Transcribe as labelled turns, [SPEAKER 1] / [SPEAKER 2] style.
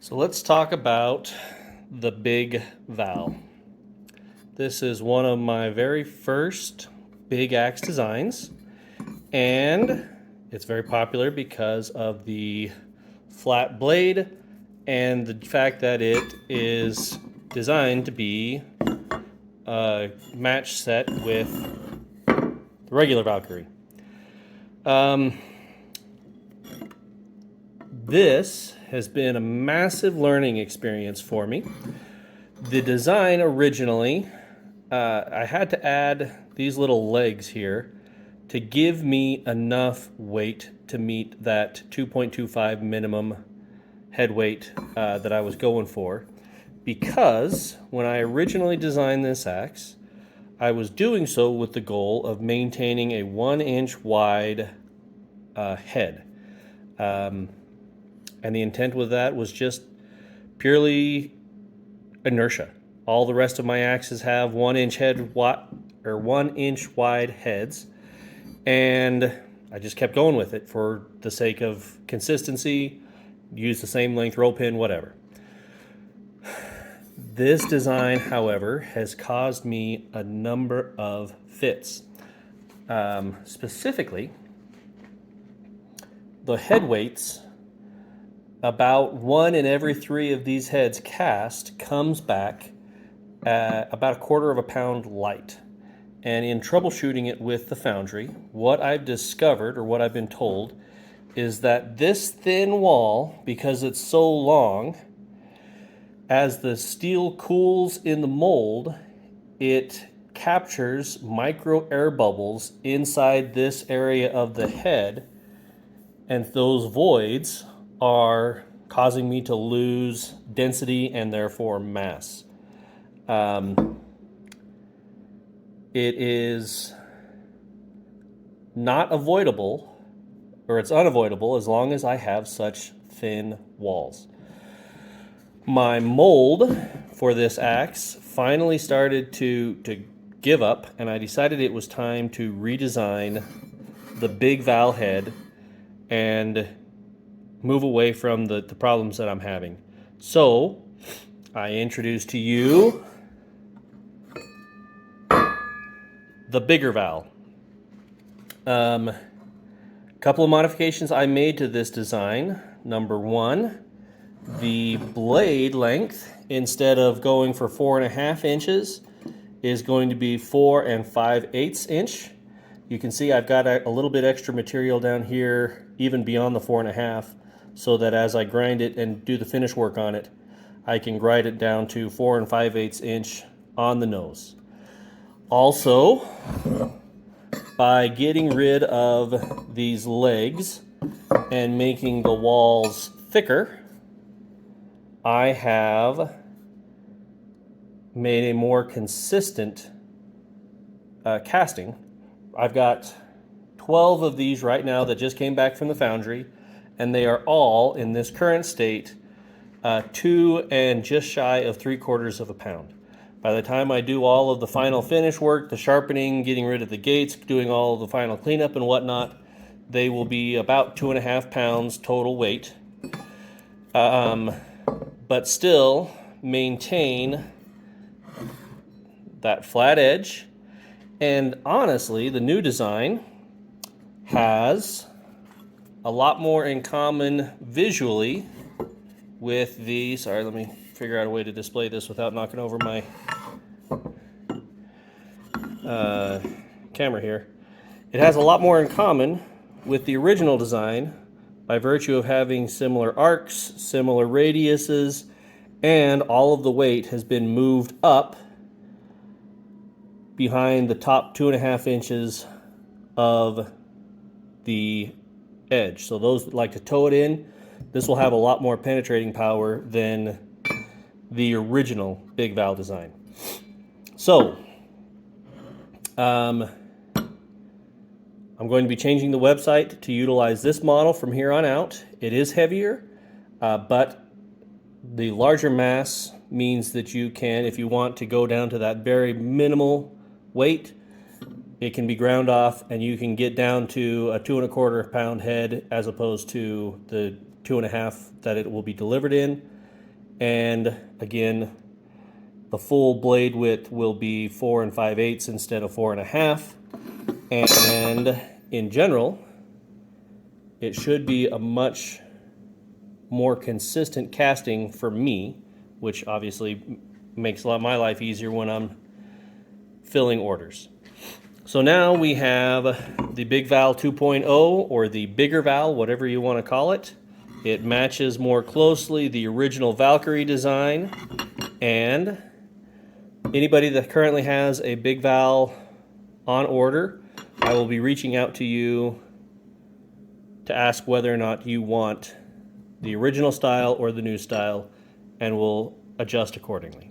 [SPEAKER 1] So let's talk about the Big Val. This is one of my very first big axe designs, and it's very popular because of the flat blade and the fact that it is designed to be a match set with the regular Valkyrie. This has been a massive learning experience for me. The design originally, I had to add these little legs here to give me enough weight to meet that 2.25 minimum head weight that I was going for. Because when I originally designed this axe, I was doing so with the goal of maintaining a 1-inch wide head. And the intent with that was just purely inertia. All the rest of my axes have 1-inch head or 1-inch wide heads, and I just kept going with it for the sake of consistency. Use the same length rope pin, whatever. This design, however, has caused me a number of fits. Specifically, the head weights. About 1 in every 3 of these heads cast comes back at about 1/4 pound light. And in troubleshooting it with the foundry, what I've discovered, or what I've been told, is that this thin wall, because it's so long, as the steel cools in the mold, it captures micro air bubbles inside this area of the head, and those voids are causing me to lose density and therefore mass. It is not avoidable, or it's unavoidable, as long as I have such thin walls. My mold for this axe finally started to give up, and I decided it was time to redesign the Big Val head and move away from the problems that I'm having. So I introduce to you the bigger Val. Couple of modifications I made to this design. Number one, the blade length, instead of going for 4.5 inches, is going to be 4 5/8 inch. You can see I've got a little bit extra material down here, even beyond the 4.5, so that as I grind it and do the finish work on it, I can grind it down to 4 5/8 inch on the nose. Also, by getting rid of these legs and making the walls thicker, I have made a more consistent casting. I've got 12 of these right now that just came back from the foundry, and they are all, in this current state, 2 and just shy of 3/4 pound. By the time I do all of the final finish work, the sharpening, getting rid of the gates, doing all of the final cleanup and whatnot, they will be about 2.5 pounds total weight. But still maintain that flat edge. And honestly, the new design has a lot more in common visually with the, sorry, let me figure out a way to display this without knocking over my camera here. It has a lot more in common with the original design by virtue of having similar arcs, similar radiuses, and all of the weight has been moved up behind the top 2.5 inches of the edge. So those that like to toe it in, this will have a lot more penetrating power than the original Big Val design. So, I'm going to be changing the website to utilize this model from here on out. It is heavier, but the larger mass means that you can, if you want to go down to that very minimal weight, it can be ground off and you can get down to a 2.25 pound head as opposed to the 2.5 that it will be delivered in. And again, the full blade width will be 4 5/8 instead of 4 1/2. And in general, it should be a much more consistent casting for me, which obviously makes my life easier when I'm filling orders. So now we have the Big Val 2.0 or the bigger Val, whatever you want to call it. It matches more closely the original Valkyrie design, and anybody that currently has a Big Val on order, I will be reaching out to you to ask whether or not you want the original style or the new style, and we'll adjust accordingly.